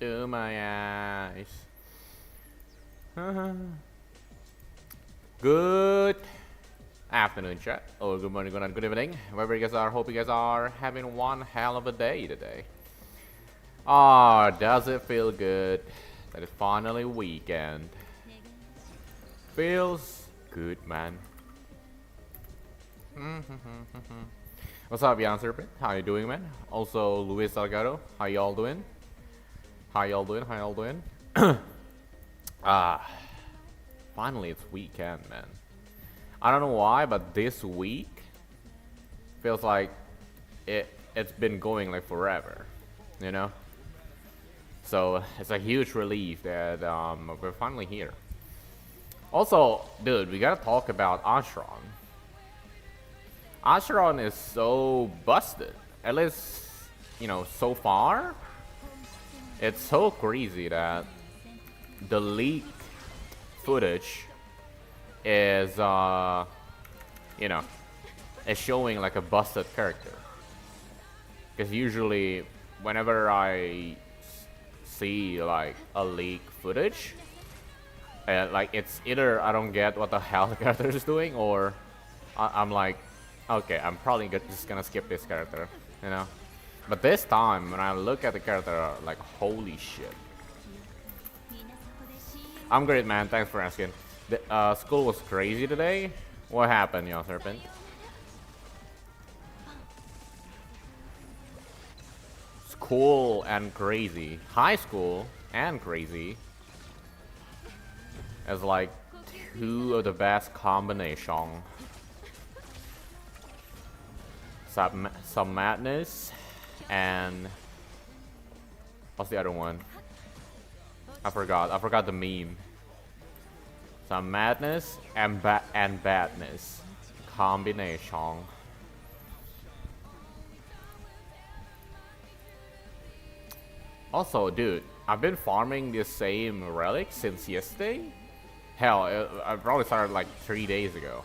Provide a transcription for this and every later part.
to my eyes. Good afternoon, chat. Or good morning, good night, good evening. Wherever you guys are, hope you guys are having one hell of a day today. Ah, does it feel good that it's finally weekend? Feels good, man. What's up, Jan Serpent? How you doing, man? Also, Luis Salgado, how y'all doing? How y'all doing? How y'all doing? Finally it's weekend, man. I don't know why, but this week feels like it's been going like forever, you know? So it's a huge relief that we're finally here. Also, dude, we gotta talk about ACHERON. ACHERON is so busted. At least, you know, so far. It's so crazy that the leak footage is, you know, is showing like a busted character. Because usually, whenever I see like a leak footage, like it's either I don't get what the hell the character is doing, or I'm like, okay, I'm probably just gonna skip this character, you know. But this time, when I look at the character, like, holy shit. I'm great, man. Thanks for asking. The school was crazy today. What happened, y'all, Serpent? School and crazy. High school and crazy is like two of the best combination. Some madness and what's the other one? I forgot the meme. Some madness and badness combination. Also, dude, I've been farming this same relic since yesterday. Hell, I probably started like 3 days ago,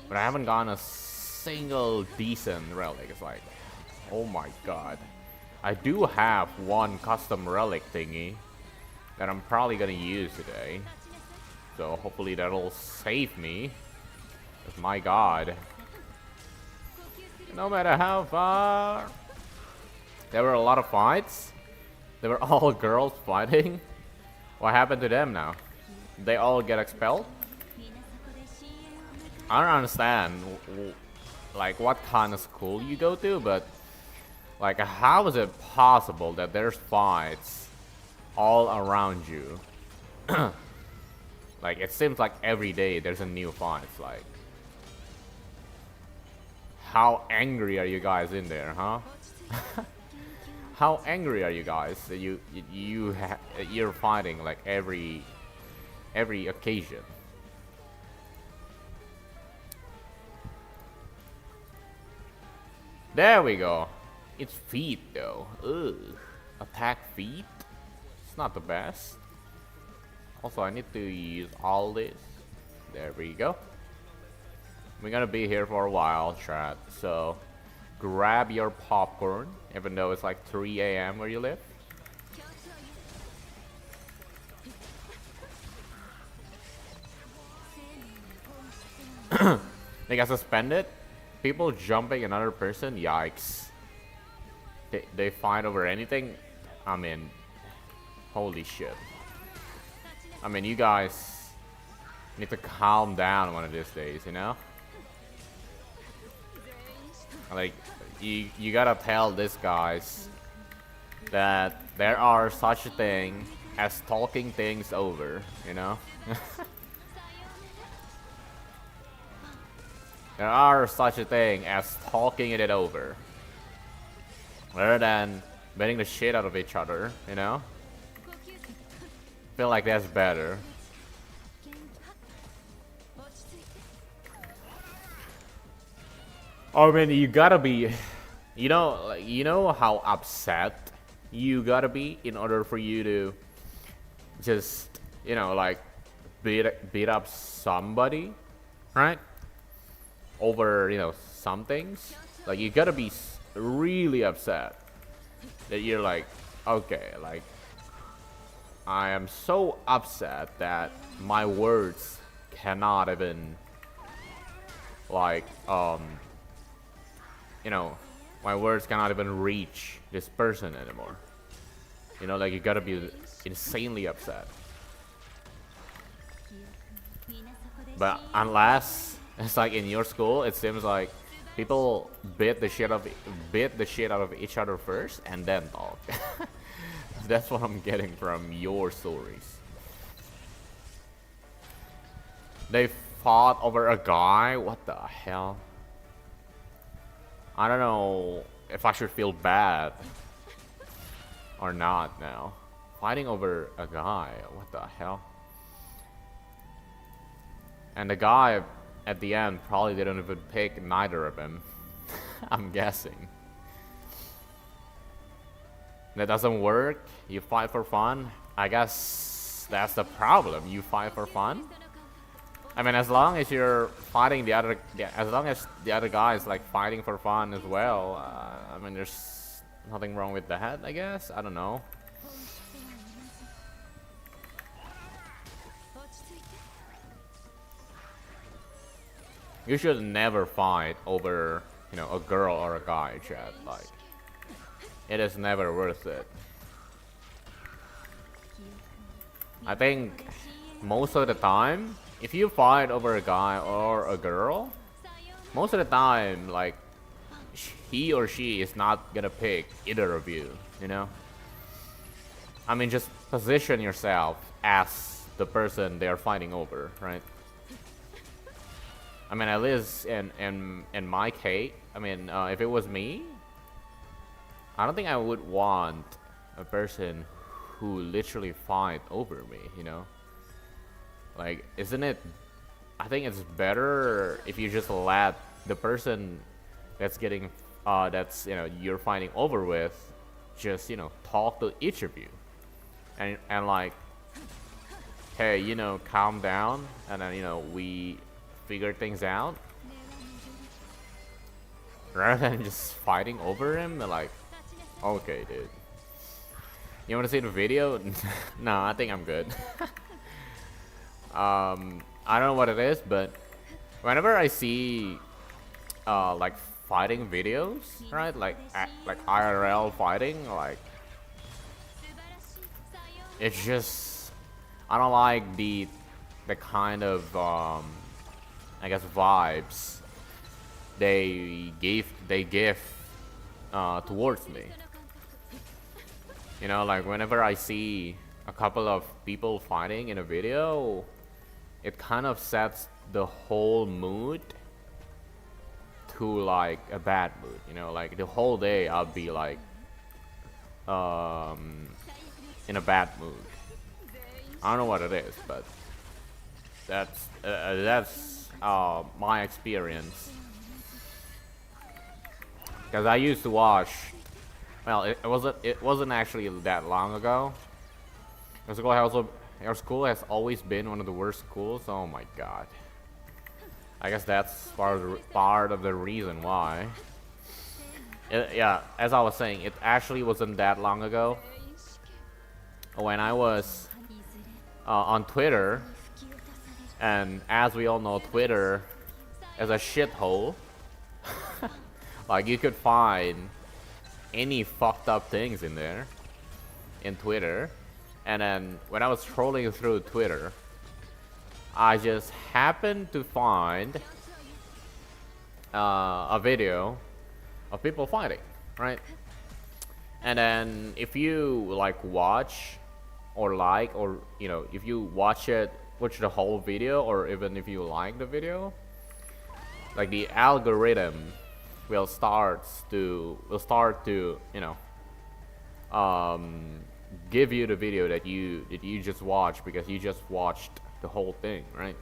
but I haven't gotten a single decent relic. It's like, oh my god. I do have one custom relic thingy that I'm probably gonna use today, so hopefully that'll save me. Because my god, no matter how far, there were a lot of fights. They were all girls fighting. What happened to them now? They all get expelled? I don't understand like what kind of school you go to, but like how is it possible that there's fights all around you? Like it seems like every day there's a new fight. It's like, how angry are you guys in there, huh? How angry are you guys that you're fighting like every occasion? There we go. It's feet though. Ugh. Attack feet? It's not the best. Also, I need to use all this. There we go. We're gonna be here for a while, chat. So grab your popcorn, even though it's like 3 AM where you live. They got suspended. People jumping another person, yikes. They fight over anything. I mean, holy shit. I mean, you guys need to calm down one of these days, you know? Like, you gotta tell these guys that there are such a thing as talking things over, you know? There are such a thing as talking it over, rather than beating the shit out of each other, you know? Feel like that's better. I mean, you gotta be, you know how upset you gotta be in order for you to just, you know, like beat up somebody, right? Over, you know, some things. Like, you gotta be really upset that you're like, okay, like, I am so upset that my words cannot even, like, you know, my words cannot even reach this person anymore. You know, like, you gotta be insanely upset. But unless it's like in your school, it seems like people beat the shit out of each other first and then talk. That's what I'm getting from your stories. They fought over a guy? What the hell? I don't know if I should feel bad or not now. Fighting over a guy? What the hell? And the guy at the end probably didn't even pick neither of them. I'm guessing. That doesn't work. You fight for fun. I guess that's the problem. You fight for fun. I mean, as long as you're fighting the other, as long as the other guy is like fighting for fun as well. I mean, there's nothing wrong with that. I guess. I don't know. You should never fight over, you know, a girl or a guy, chat. Like, it is never worth it. I think most of the time, if you fight over a guy or a girl, most of the time, like, he or she is not gonna pick either of you, you know? I mean, just position yourself as the person they are fighting over, right? I mean, at least in my case, I mean, if it was me, I don't think I would want a person who literally fight over me, you know? Like, isn't it, I think it's better if you just let the person that's getting, that's, you know, you're fighting over with, just, you know, talk to each of you. And like, hey, you know, calm down, and then, you know, we figure things out. Rather than just fighting over him, like, okay, dude. You wanna see the video? No, I think I'm good. I don't know what it is, but whenever I see like fighting videos, right? Like IRL fighting, like, it's just, I don't like the kind of I guess vibes they give towards me. You know, like whenever I see a couple of people fighting in a video, it kind of sets the whole mood to like a bad mood. You know, like the whole day I'll be like in a bad mood. I don't know what it is, but that's my experience. Because I used to watch, well, it wasn't actually that long ago. Our school has always been one of the worst schools. Oh my god. I guess that's part of the reason why. Yeah, as I was saying, it actually wasn't that long ago. When I was on Twitter, and as we all know, Twitter is a shithole. Like, you could find any fucked up things in there, in Twitter. And then when I was scrolling through Twitter, I just happened to find a video of people fighting, right? And then if you like watch or you know, if you watch the whole video, or even if you like the video, like the algorithm will start to you know give you the video that you just watched, because you just watched the whole thing, right?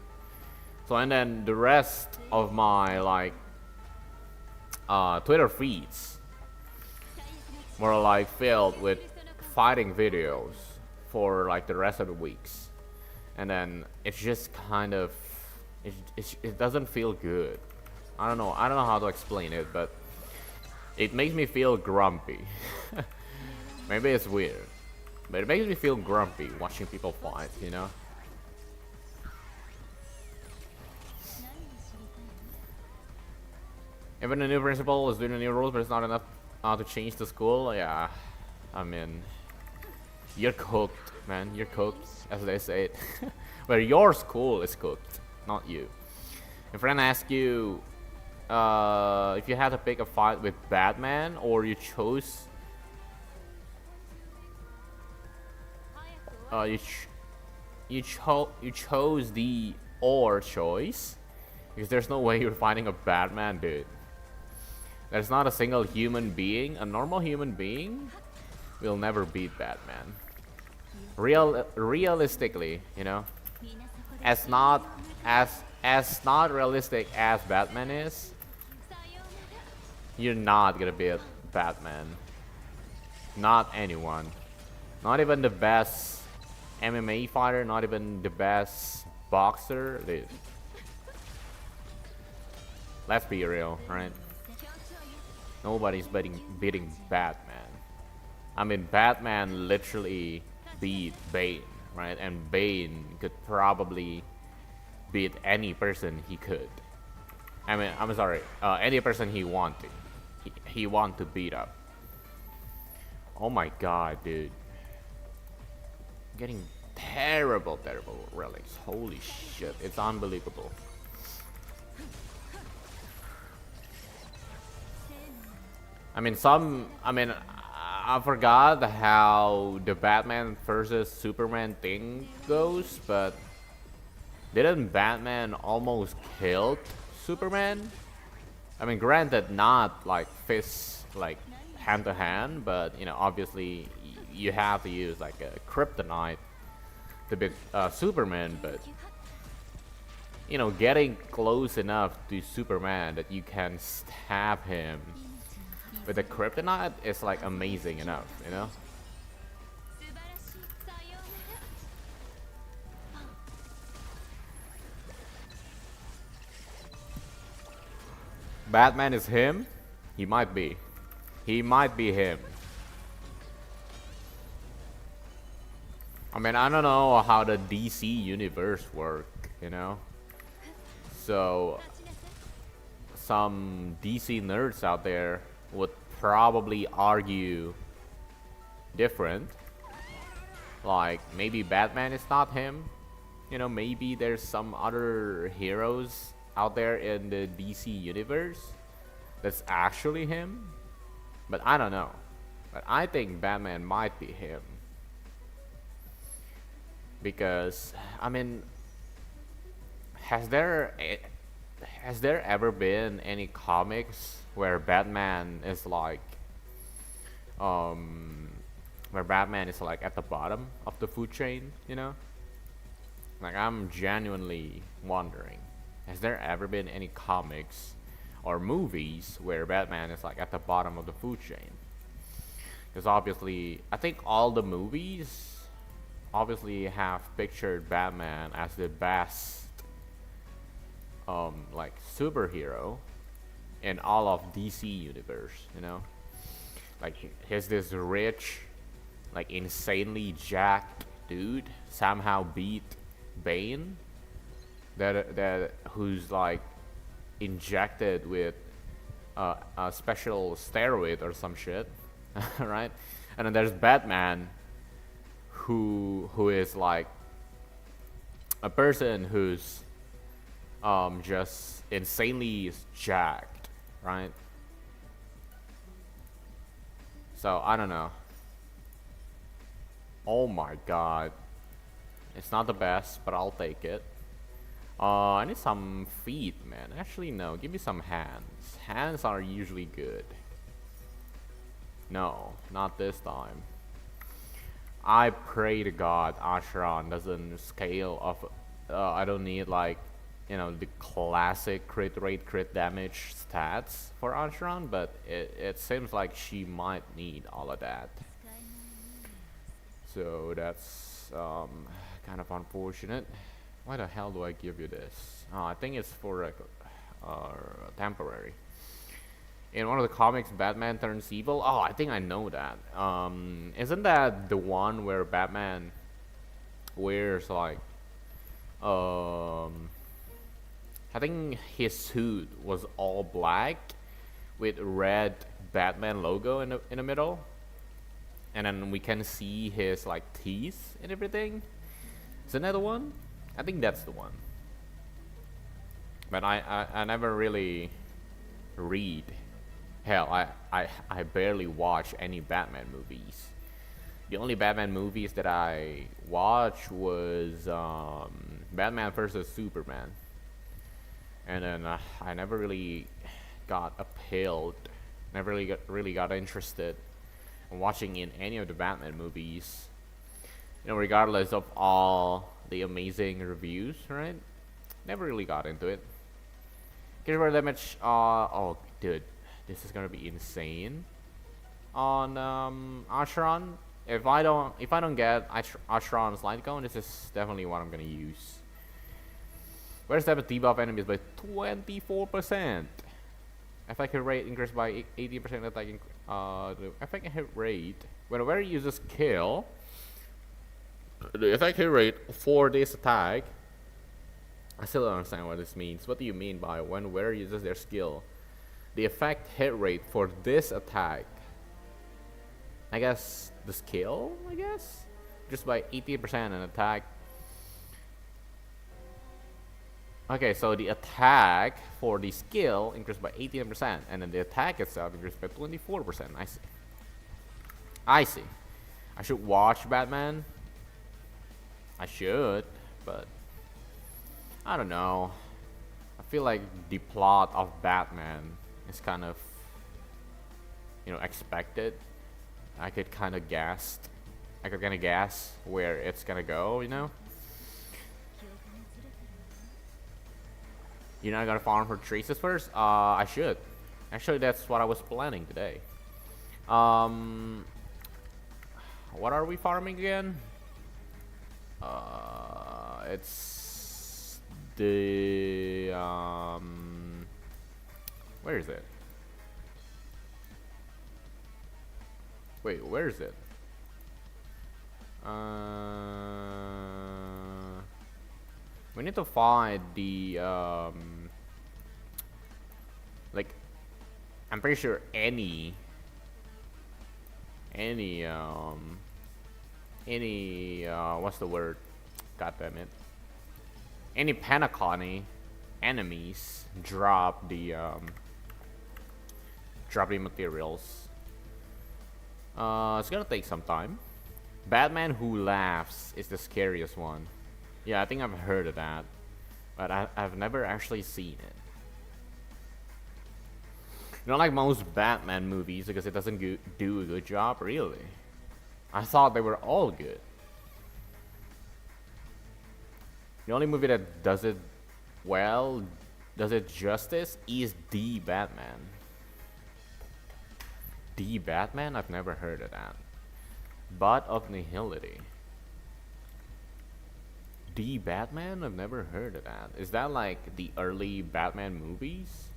So, and then the rest of my like Twitter feeds were like filled with fighting videos for like the rest of the weeks. And then it's just kind of, it doesn't feel good. I don't know how to explain it, but it makes me feel grumpy. Maybe it's weird. But it makes me feel grumpy watching people fight, you know? Even the new principal is doing the new rules, but it's not enough to change the school. Yeah, I mean, you're cooked, man. You're cooked, as they say it. Where your school is cooked, not you. If friend asks you if you had to pick a fight with Batman, or you chose, you chose the or choice, because there's no way you're fighting a Batman, dude. There's not a single human being, a normal human being, will never beat Batman. Realistically, you know, as not realistic as Batman is, you're not gonna beat Batman. Not anyone. Not even the best MMA fighter, not even the best boxer. Dude. Let's be real, right? Nobody's beating Batman. I mean, Batman literally beat Bane, right? And Bane could probably beat any person he could. I mean, I'm sorry, any person he wanted. He want to beat up. Oh my god, dude. Getting terrible relics. Holy shit, it's unbelievable. I mean, I forgot how the Batman versus Superman thing goes, but didn't Batman almost kill Superman? I mean, granted, not like fists, like hand to hand, but you know, obviously you have to use like a kryptonite to beat Superman, but you know, getting close enough to Superman that you can stab him with the kryptonite is like amazing enough, you know? Batman is him? He might be. He might be him. I mean, I don't know how the DC universe work, you know? So, some DC nerds out there would probably argue different. Like, maybe Batman is not him. You know, maybe there's some other heroes out there in the DC universe that's actually him. But I don't know. But I think Batman might be him. Because, I mean, has there ever been any comics where Batman is like at the bottom of the food chain, you know? Like, I'm genuinely wondering, has there ever been any comics or movies where Batman is like at the bottom of the food chain? Because obviously, I think all the movies obviously have pictured Batman as the best like superhero in all of DC universe, you know? Like, he's this rich, like insanely jacked dude somehow beat Bane, that who's like injected with a special steroid or some shit, right? And then there's Batman, who is like a person who's just insanely jacked, right? So I don't know. Oh my god, it's not the best, but I'll take it. I need some feet, man. Actually, no, give me some hands. Hands are usually good. No, not this time. I pray to God ACHERON doesn't scale of I don't need, like, you know, the classic crit rate, crit damage stats for ACHERON, but it seems like she might need all of that. So that's kind of unfortunate. Why the hell do I give you this? Oh, I think it's for temporary. In one of the comics, Batman turns evil. Oh, I think I know that. Isn't that the one where Batman wears like, I think his suit was all black with red Batman logo in the middle, and then we can see his like teeth and everything. Isn't that the one? I think that's the one. But I never really read. Hell, I barely watch any Batman movies. The only Batman movies that I watched was Batman vs Superman, and then I never really got appealed, never really got interested in watching in any of the Batman movies. You know, regardless of all the amazing reviews, right? Never really got into it. Get damage. Oh, dude, this is gonna be insane on ACHERON. If I don't get ACHERON's light cone, this is definitely what I'm gonna use. Where's that debuff enemies by 24%? Effect hit rate increased by 80%. Attacking the effect hit rate whenever you use a skill. The effect hit rate for this attack. I still don't understand what this means. What do you mean by when wearer uses their skill? The effect hit rate for this attack. I guess the skill, I guess? Just by 80% an attack. Okay, so the attack for the skill increased by 18%, and then the attack itself increased by 24%. I see. I see. I should watch Batman. I should, but I don't know. I feel like the plot of Batman is kind of, you know, expected. I could kind of guess where it's gonna go, you know. You're not gonna farm for traces first? I should. Actually, that's what I was planning today. What are we farming again? It's the where is it? Wait, where is it? We need to find the like, I'm pretty sure any what's the word? God damn it. Any Panaconi enemies drop the materials. It's gonna take some time. Batman Who Laughs is the scariest one. Yeah, I think I've heard of that, but I've never actually seen it. You know, like most Batman movies, because it doesn't do a good job, really. I thought they were all good. The only movie that does it well, does it justice, is The Batman. The Batman? I've never heard of that. Butt of Nihility. The Batman? I've never heard of that. Is that like the early Batman movies?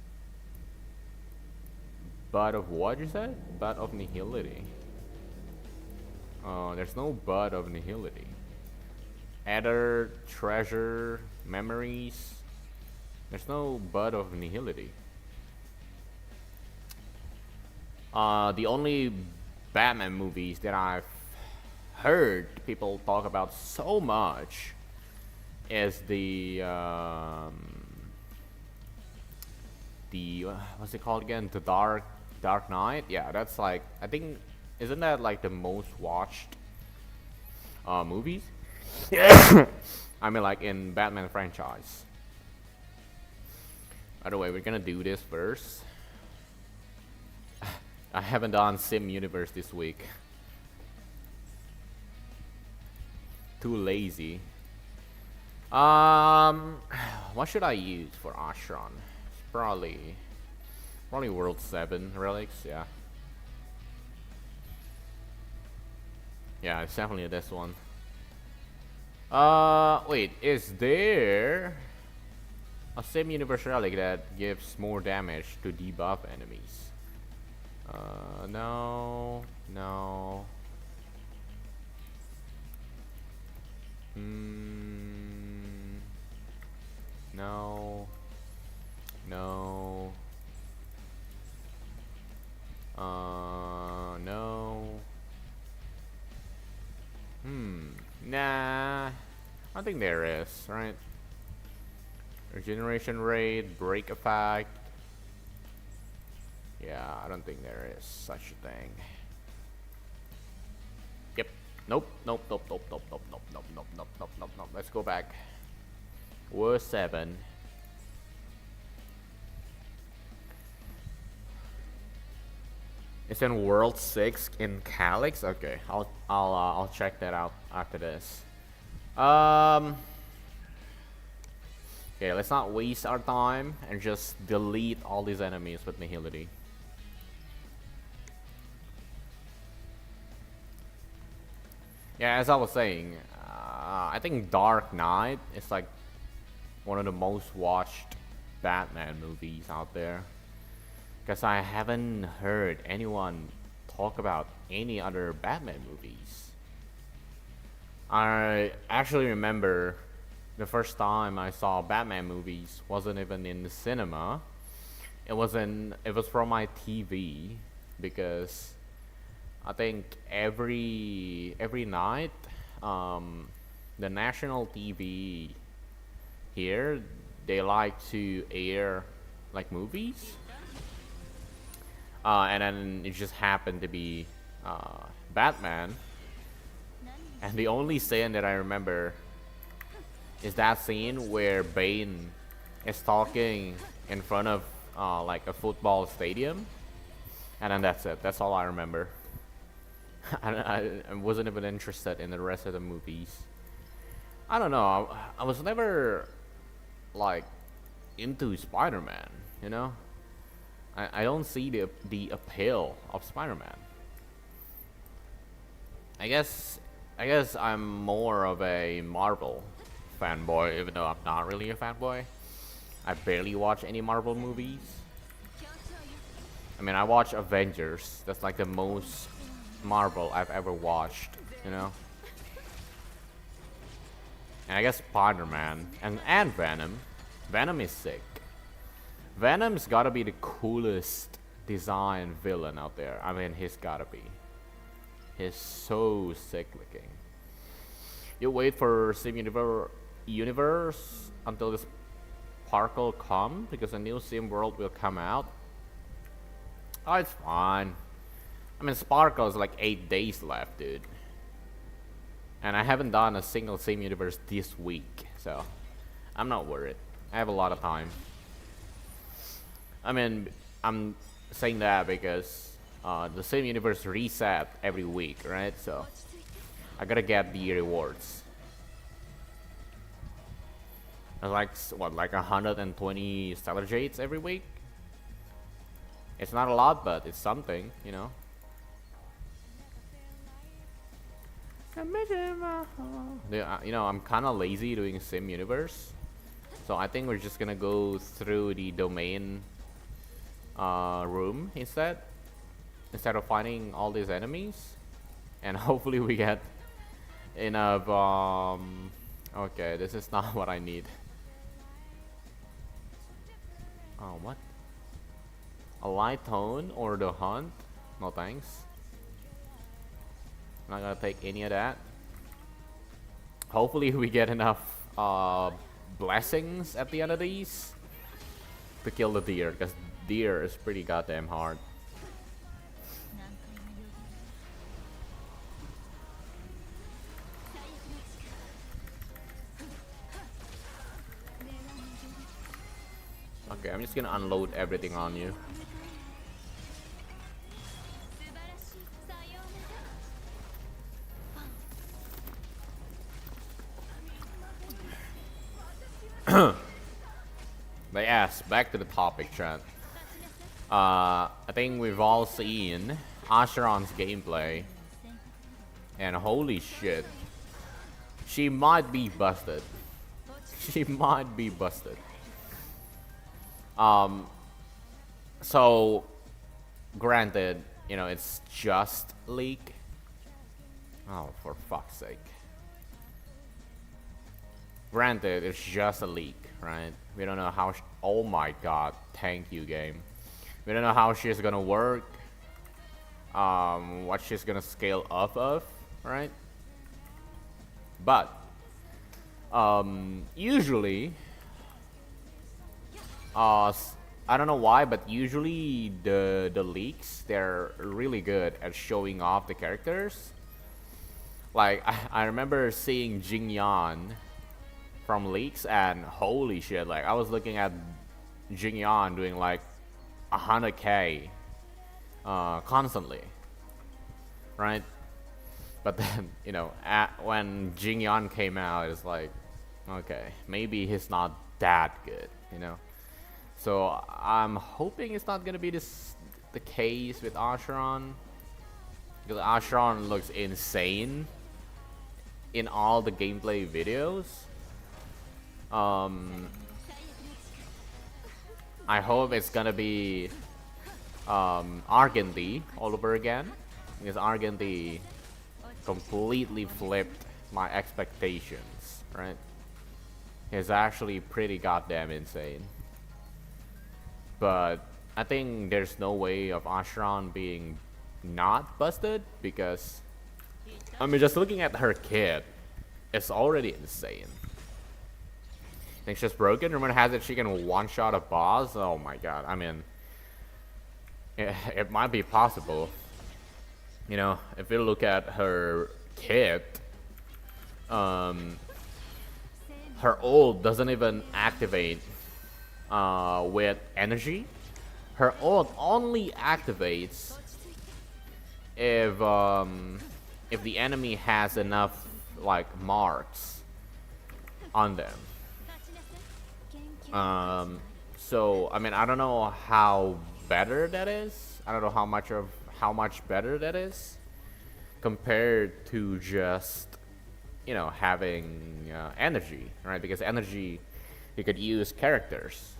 Butt of what you said? Butt of Nihility. Oh, there's no Butt of Nihility. Ether, Treasure, Memories. There's no Butt of Nihility. The only Batman movies that I've heard people talk about so much is the what's it called again? The Dark Knight. Yeah, that's like, I think, isn't that like the most watched movies? I mean, like in Batman franchise. By the way, we're gonna do this first. I haven't done Sim Universe this week. Too lazy. What should I use for ACHERON? It's probably World 7 relics, yeah. Yeah, it's definitely this one. Wait, is there a Sim Universe relic that gives more damage to debuff enemies? No, no. No, no. No. Nah. I think there is, right? Regeneration rate, break effect. Yeah, I don't think there is such a thing. Yep. Nope, nope, nope, nope, nope, nope, nope, nope, nope, nope, nope, nope, nope. Let's go back. War 7. It's in World 6 in Calyx. Okay, I'll check that out after this. Okay, let's not waste our time and just delete all these enemies with Nihility. Yeah, as I was saying, I think Dark Knight is like one of the most watched Batman movies out there. Because I haven't heard anyone talk about any other Batman movies. I actually remember the first time I saw Batman movies wasn't even in the cinema. It was from my TV, because I think every night the national TV here, they like to air like movies. And then it just happened to be Batman. And the only scene that I remember is that scene where Bane is talking in front of like a football stadium. And then that's it. That's all I remember. I wasn't even interested in the rest of the movies. I don't know. I was never like into Spider-Man, you know? I don't see the appeal of Spider-Man. I guess I'm more of a Marvel fanboy, even though I'm not really a fanboy. I barely watch any Marvel movies. I mean, I watch Avengers. That's like the most Marvel I've ever watched, you know? And I guess Spider-Man and Venom. Venom is sick. Venom's gotta be the coolest design villain out there. I mean, he's gotta be. He's so sick looking. You wait for Sim Universe until this Sparkle come, because a new Sim world will come out. Oh, it's fine. I mean, Sparkle's like 8 days left, dude. And I haven't done a single Sim Universe this week, so I'm not worried. I have a lot of time. I mean, I'm saying that because the same universe reset every week, right? So I gotta get the rewards. There's like what, like 120 Stellar Jades every week. It's not a lot, but it's something, you know. You know, I'm kind of lazy doing Sim Universe, so I think we're just gonna go through the domain room instead of fighting all these enemies, and hopefully we get enough. Okay, this is not what I need. Oh, what? A light tone or the hunt? No thanks. Not gonna take any of that. Hopefully we get enough blessings at the end of these to kill the deer, because deer is pretty goddamn hard. Okay, I'm just gonna unload everything on you. But yes, back to the topic, chat. I think we've all seen ACHERON's gameplay, and holy shit, she might be busted. She might be busted. So Granted, you know, it's just leak. Oh, for fuck's sake. Granted, it's just a leak, right? We don't know how. Oh my god, thank you, game. We don't know how she's gonna work. What she's gonna scale up of, right? But usually, I don't know why, but usually the leaks, they're really good at showing off the characters. Like I remember seeing Jingyan from leaks, and holy shit, like I was looking at Jingyan doing like 100k constantly, right? But then, you know, when Jingyan came out, it's like, okay, maybe he's not that good, you know. So I'm hoping it's not gonna be the case with ACHERON, because ACHERON looks insane in all the gameplay videos. I hope it's gonna be Argenthy all over again, because Argenthy completely flipped my expectations, right? He's actually pretty goddamn insane. But I think there's no way of ACHERON being not busted, because I mean, just looking at her kit, it's already insane. Think she's broken? Rumor has it she can one-shot a boss? Oh my god, I mean, it might be possible. You know, if you look at her kit, her ult doesn't even activate with energy. Her ult only activates if the enemy has enough like marks on them. So I mean, I don't know how better that is. I don't know how much better that is compared to just, you know, having energy, right? Because energy, you could use characters.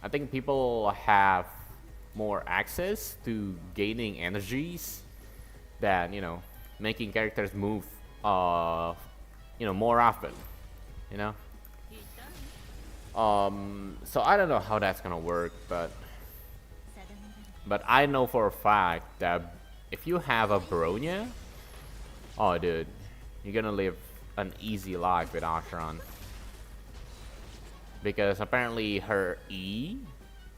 I think people have more access to gaining energies than, you know, making characters move, you know, more often, you know. So I don't know how that's gonna work, but I know for a fact that if you have a Bronya, oh dude, you're gonna live an easy life with ACHERON. Because apparently her E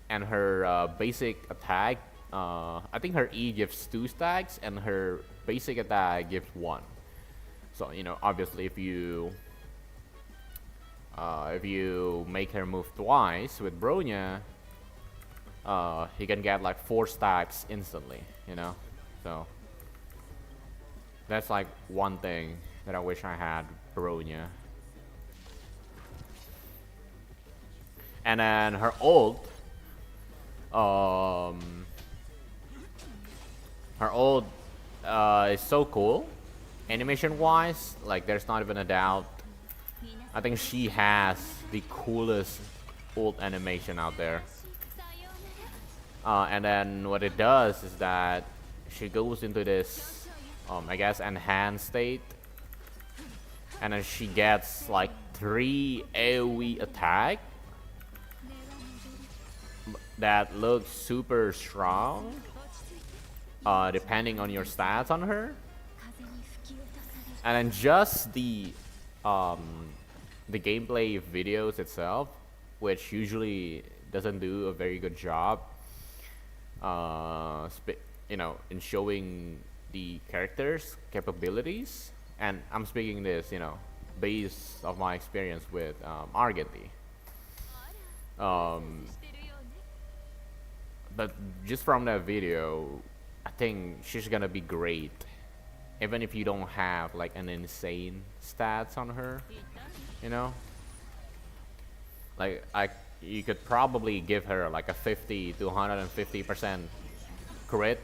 and her basic attack, I think her E gives 2 stacks and her basic attack gives 1. So, you know, obviously if you make her move twice with Bronya, you can get like 4 stacks instantly, you know. So that's like one thing that I wish I had Bronya. And then her ult, is so cool, animation wise, like there's not even a doubt. I think she has the coolest ult animation out there. And then what it does is that she goes into this, I guess, enhanced state, and then she gets like 3 AoE attack that looks super strong, depending on your stats on her. And then just the gameplay videos itself, which usually doesn't do a very good job, you know, in showing the characters' capabilities. And I'm speaking this, you know, based of my experience with Argenthy. But just from that video, I think she's gonna be great, even if you don't have like an insane stats on her, you know. Like you could probably give her like a 50 to 150% crit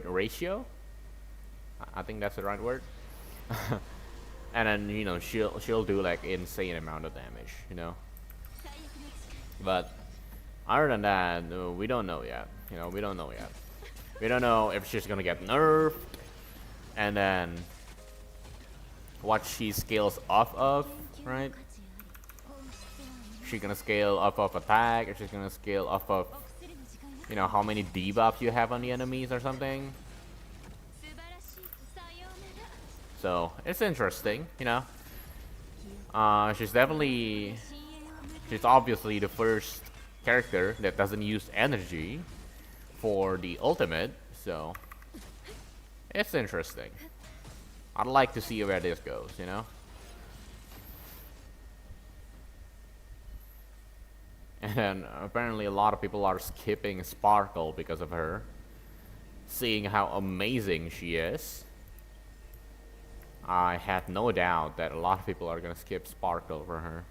ratio. I think that's the right word. And then, you know, she'll do like insane amount of damage, you know. But Other than that, no, we don't know yet. You know, we don't know yet. We don't know if she's gonna get nerfed, and then what she scales off of, right? She's gonna scale off of attack, or she's gonna scale off of, you know, how many debuffs you have on the enemies or something. So it's interesting, you know. She's obviously the first character that doesn't use energy for the ultimate, so it's interesting. I'd like to see where this goes, you know. And then apparently a lot of people are skipping Sparkle because of her, seeing how amazing she is. I had no doubt that a lot of people are gonna skip Sparkle for her.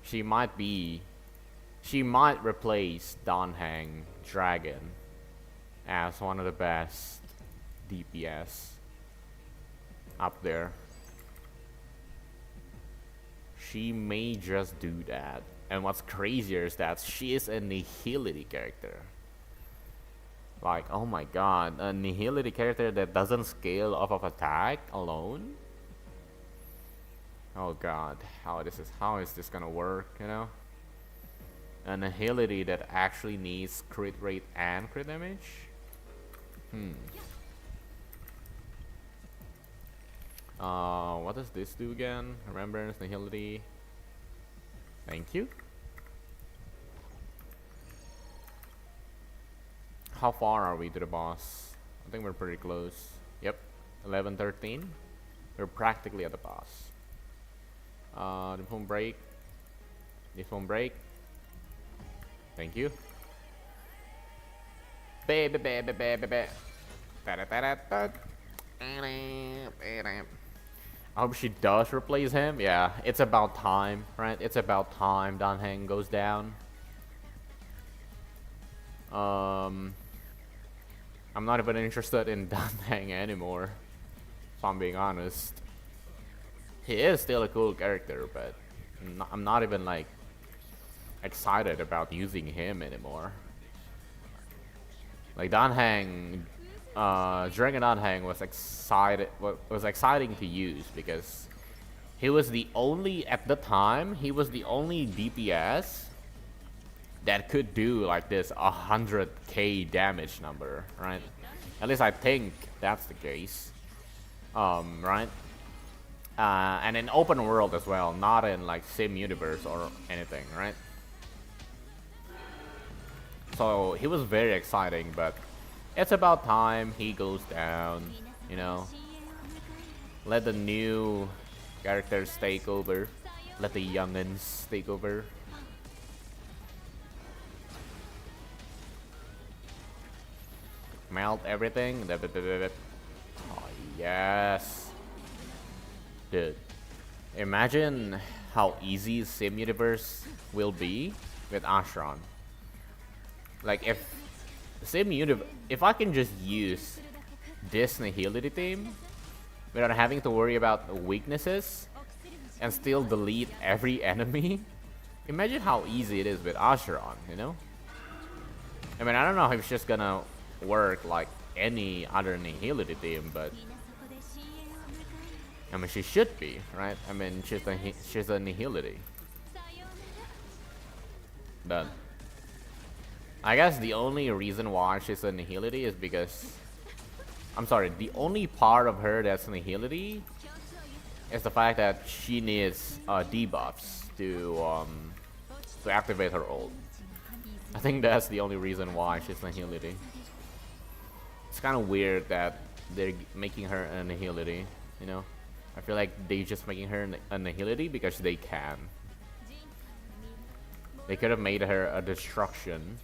She might replace Danheng Dragon as one of the best DPS up there. She may just do that. And what's crazier is that she is a Nihility character. Like, oh my god, a Nihility character that doesn't scale off of attack alone? Oh god, how is this gonna work, you know? A Nihility that actually needs crit rate and crit damage? What does this do again? Remembrance, Nihility. Thank you. How far are we to the boss? I think we're pretty close. Yep, 11-13. We're practically at the boss. This won't break. This won't break. Thank you. Baby, baby, baby, baby. I hope she does replace him. Yeah, it's about time, right? It's about time Danheng goes down. I'm not even interested in Danheng anymore, if I'm being honest. He is still a cool character, but I'm not even like excited about using him anymore. Like Danheng, Dragon Danheng was exciting to use because he was the only, at the time, he was the only DPS that could do like this 100k damage number, right? At least I think that's the case, right? And in open world as well, not in like sim universe or anything, right? So he was very exciting, but it's about time he goes down, you know. Let the new characters take over. Let the youngins take over. Melt everything. Oh, yes. Dude, imagine how easy Sim Universe will be with ACHERON. Like if if I can just use this Nihility team without having to worry about weaknesses and still delete every enemy, imagine how easy it is with ACHERON, you know? I mean, I don't know if it's just gonna work like any other Nihility team, but I mean, she should be, right? I mean, she's a Nihility. Done. I guess the only reason why she's a Nihility is because, I'm sorry, the only part of her that's Nihility is the fact that she needs debuffs to activate her ult. I think that's the only reason why she's Nihility. It's kind of weird that they're making her a Nihility, you know? I feel like they're just making her a Nihility because they can. They could have made her a Destruction,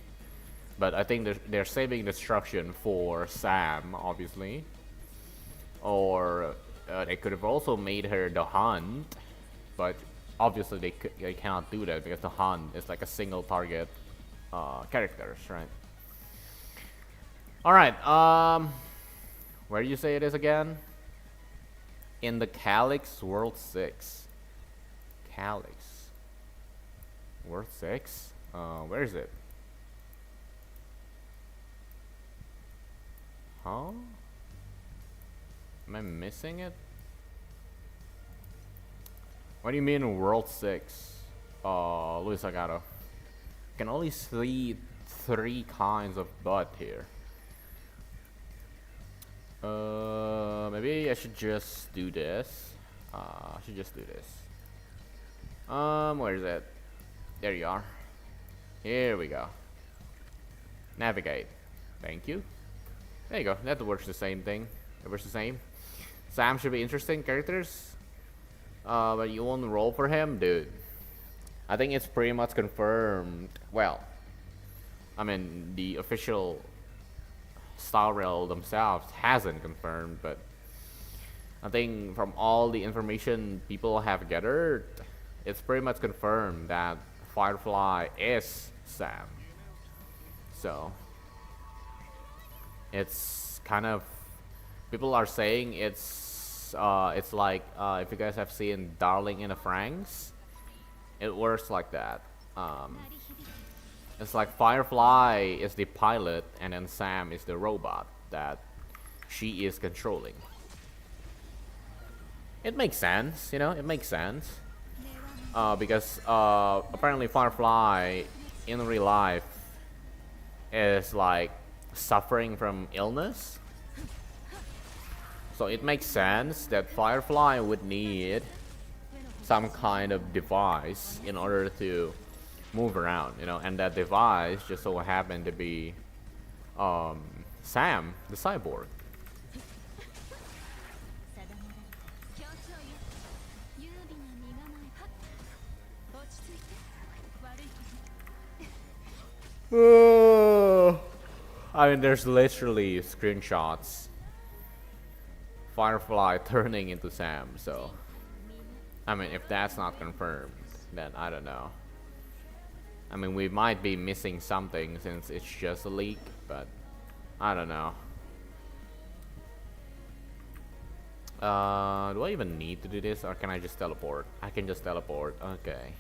but I think they're saving Destruction for Sam, obviously. Or they could have also made her the Hunt, but obviously they cannot do that because the Hunt is like a single target characters, right? Alright, where do you say it is again? In the Calyx World 6. Calyx. Worth 6? Where is it? Huh? Am I missing it? What do you mean World 6? Luis Agato. Can only see 3 kinds of butt here. Maybe I should just do this. I should just do this. Where is it? There you are. Here we go. Navigate. Thank you. There you go. That works the same thing. It works the same. Sam should be interesting characters. But you won't roll for him, dude. I think it's pretty much confirmed. Well, I mean, the official Star Rail themselves hasn't confirmed, but I think from all the information people have gathered, it's pretty much confirmed that Firefly is Sam. So it's kind of, people are saying it's like if you guys have seen Darling in the Franxx, it works like that. It's like Firefly is the pilot and then Sam is the robot that she is controlling. It makes sense, you know, it makes sense. Because apparently Firefly in real life is like suffering from illness. So it makes sense that Firefly would need some kind of device in order to move around, you know, and that device just so happened to be Sam, the cyborg. I mean, there's literally screenshots. Firefly turning into Sam, so I mean, if that's not confirmed, then I don't know. I mean, we might be missing something since it's just a leak, but I don't know. Do I even need to do this, or can I just teleport? I can just teleport, okay.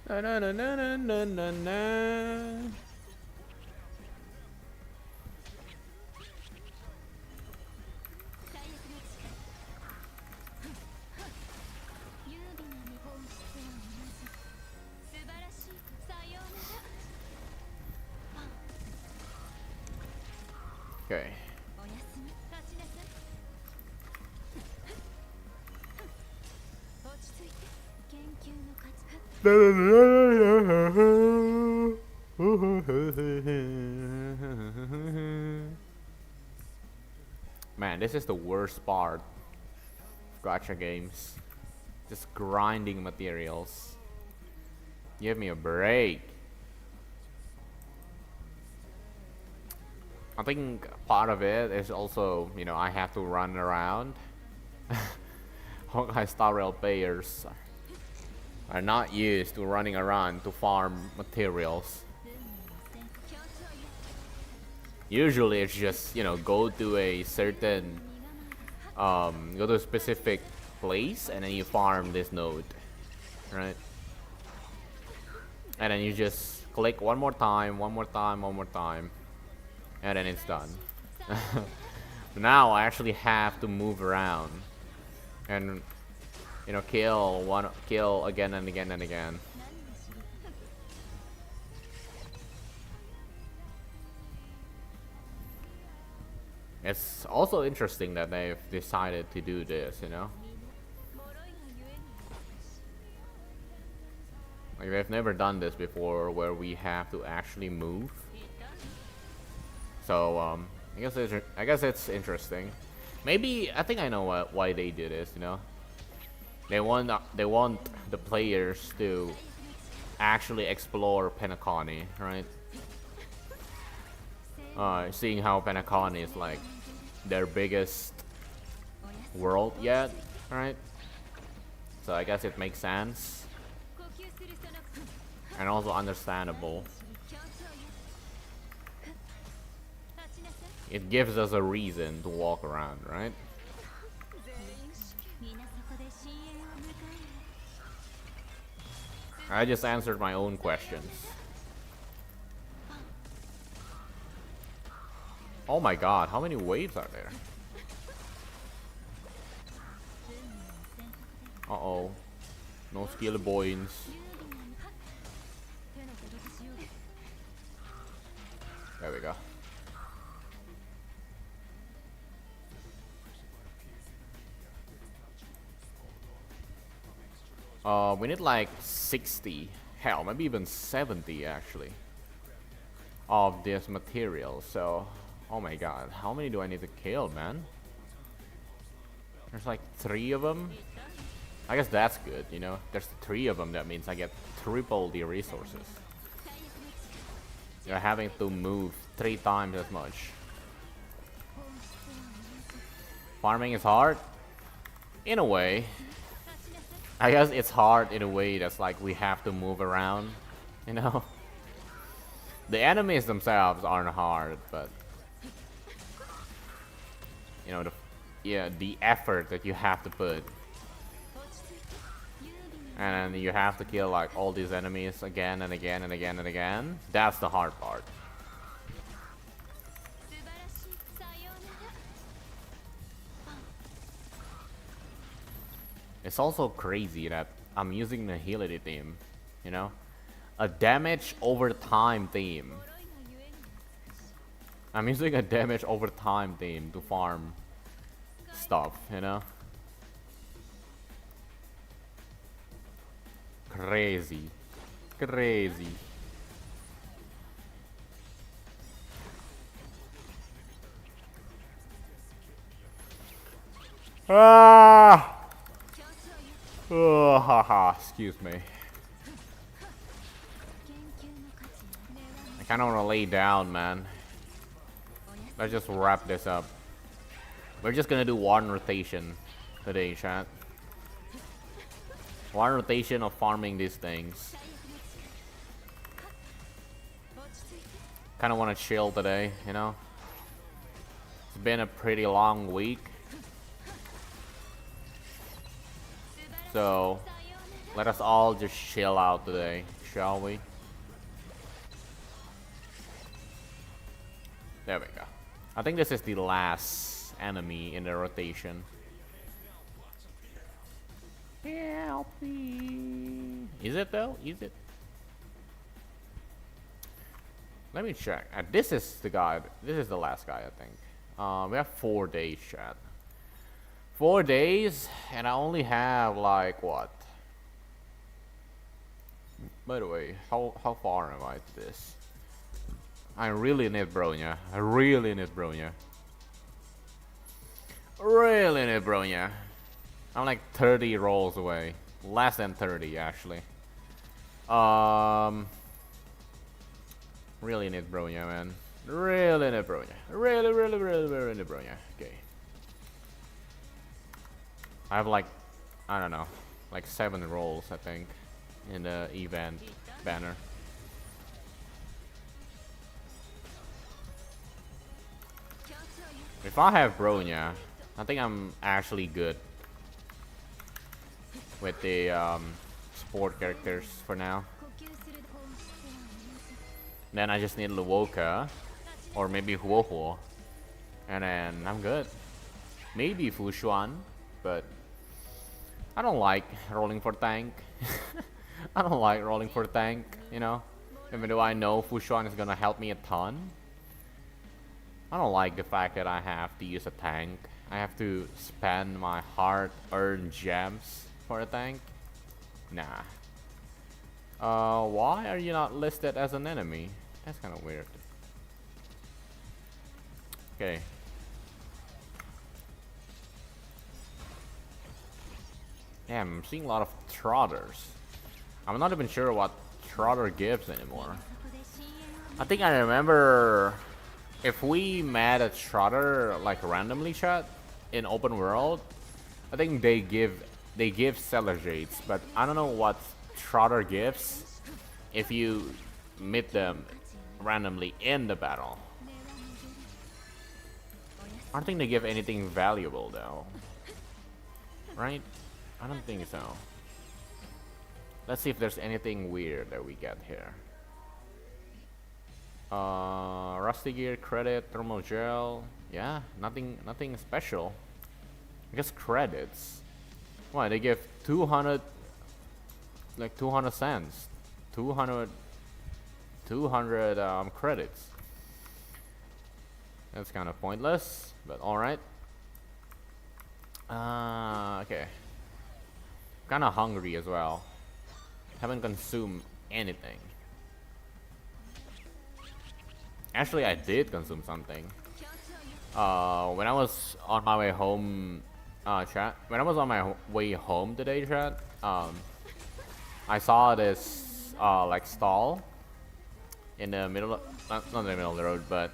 Na na na na na na na. Okay. Man, this is the worst part of gacha games. Just grinding materials. Give me a break. I think part of it is also, you know, I have to run around. Honkai Star Rail players are not used to running around to farm materials. Usually it's just, you know, go to a certain go to a specific place and then you farm this node, right? And then you just click one more time, and then it's done. Now I actually have to move around and, you know, kill again and again and again. It's also interesting that they've decided to do this, you know. Like, they've never done this before where we have to actually move. So I guess it's interesting. Maybe I think I know why they do this, you know. They want the players to actually explore Penacony, right? Seeing how Penacony is like their biggest world yet, right? So I guess it makes sense and also understandable. it gives us a reason to walk around, right? I just answered my own questions. Oh my god, how many waves are there? Uh-oh. No skill points. There we go. We need like 60, hell, maybe even 70 actually, of this material. So, oh my god, how many do I need to kill, man? There's like 3 of them. I guess that's good, you know. There's 3 of them, that means I get triple the resources. You're having to move 3 times as much. Farming is hard, in a way. I guess it's hard in a way that's like we have to move around, you know. The enemies themselves aren't hard, but you know, the effort that you have to put, and you have to kill like all these enemies again and again and again and again. That's the hard part. It's also crazy that I'm using the Heality theme, you know? A damage over time theme. I'm using a damage over time theme to farm stuff, you know? Crazy. Crazy. Ah! Oh, haha, excuse me. I kind of want to lay down, man. Let's just wrap this up. We're just gonna do one rotation today, chat. One rotation of farming these things. Kind of want to chill today, you know? It's been a pretty long week. So, let us all just chill out today, shall we? There we go. I think this is the last enemy in the rotation. Help me. Is it though? Is it? Let me check. This is the guy. This is the last guy, I think. We have 4 days, chat. 4 days, and I only have like what? By the way, how far am I to this? I really need Bronya. I really need Bronya. Really need Bronya. I'm like 30 rolls away. Less than 30 actually. Really need Bronya, man. Really need Bronya. Really need Bronya. Okay. I have like, I don't know, like 7 rolls I think in the event banner. If I have Bronya, I think I'm actually good with the support characters for now. Then I just need Luoka or maybe Huohuo, and then I'm good. Maybe Fushuan, but I don't like rolling for tank. I don't like rolling for tank, you know? Even though I know Fushuan is gonna help me a ton, I don't like the fact that I have to use a tank. I have to spend my hard-earned gems for a tank. Nah. Why are you not listed as an enemy? That's kind of weird. Okay. Yeah, I'm seeing a lot of trotters. I'm not even sure what trotter gives anymore. I think I remember if we met a trotter like randomly, chat, in open world, I think they give cellar jades, but I don't know what trotter gives if you meet them randomly in the battle. I don't think they give anything valuable though. Right? I don't think so. Let's see if there's anything weird that we get here. Rusty gear, credit, thermal gel. Yeah, nothing special. I guess credits. Why they give 200, like 200 cents, 200 credits. That's kind of pointless, but all right. Okay. Kind of hungry as well. Haven't consumed anything. Actually, I did consume something. When I was on my way home, chat. When I was on my way home today, chat. I saw this like stall in the middle of, not in the middle of the road, but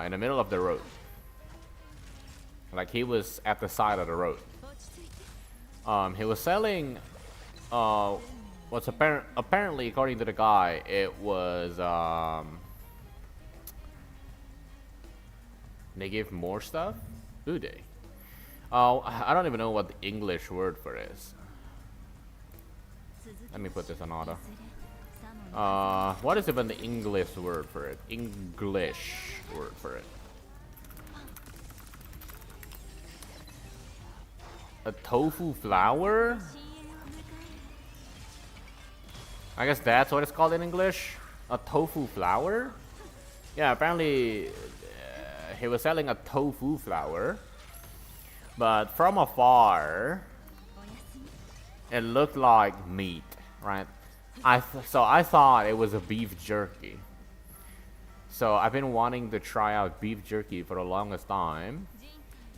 in the middle of the road. Like he was at the side of the road. He was selling what's apparently, according to the guy, it was they give more stuff. Do they? I don't even know what the English word for it is. Let me put this on auto. What is even the English word for it? English word for it. A tofu flour? I guess that's what it's called in English. A tofu flour? Yeah, apparently he was selling a tofu flour, but from afar it looked like meat, right? So I thought it was a beef jerky. So I've been wanting to try out beef jerky for the longest time,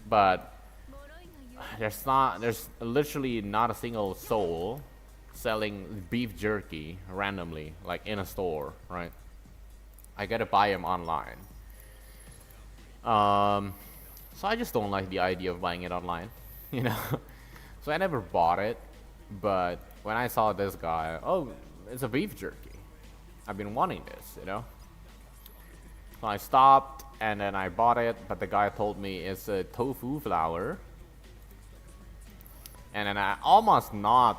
but there's literally not a single soul selling beef jerky randomly, like in a store, right? I gotta buy them online. So I just don't like the idea of buying it online, you know. So I never bought it, but when I saw this guy, oh, it's a beef jerky. I've been wanting this, you know. So I stopped and then I bought it, but the guy told me it's a tofu flour. And then I almost not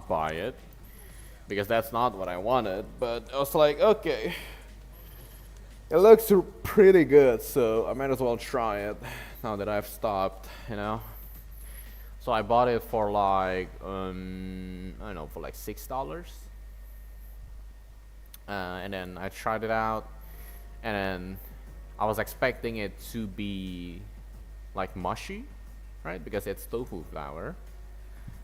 buy it because that's not what I wanted. But I was like, okay, it looks pretty good, so I might as well try it now that I've stopped, you know. So I bought it for like I don't know, for like $6. And then I tried it out, and then I was expecting it to be like mushy, right? Because it's tofu flour.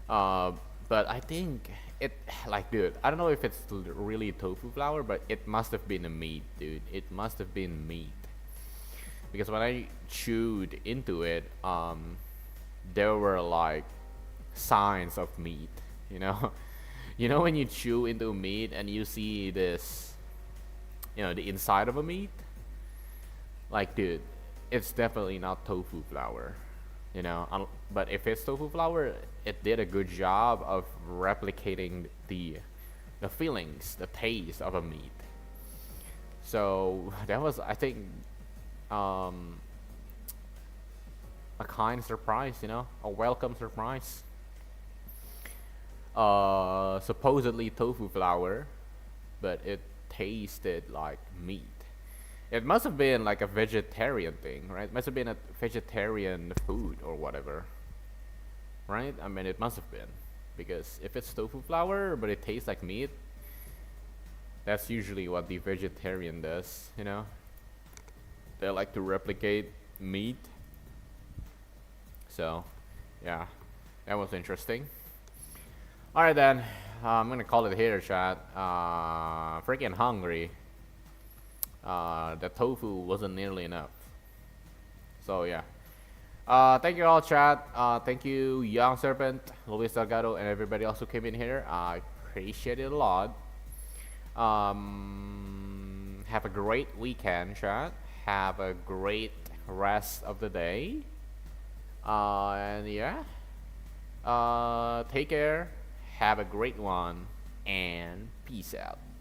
But I think it, like, dude, I don't know if it's really tofu flour, but it must have been a meat, dude. It must have been meat. Because when I chewed into it, there were like signs of meat, you know. You know when you chew into meat and you see this, you know, the inside of a meat? Like, dude, it's definitely not tofu flour, you know. But if it's tofu flour, it did a good job of replicating the feelings, the taste of a meat. So that was, I think, a kind surprise, you know, a welcome surprise. Supposedly tofu flour, but it tasted like meat. It must have been like a vegetarian thing, right? It must have been a vegetarian food or whatever, right? I mean, it must have been, because if it's tofu flour but it tastes like meat, that's usually what the vegetarian does, you know. They like to replicate meat. So yeah, that was interesting. Alright then, I'm gonna call it here, chat. Freaking hungry. The tofu wasn't nearly enough. So yeah. Thank you all, chat. Thank you, Young Serpent, Luis Delgado, and everybody else who came in here. I appreciate it a lot. Have a great weekend, chat. Have a great rest of the day. And yeah. Take care. Have a great one. And peace out.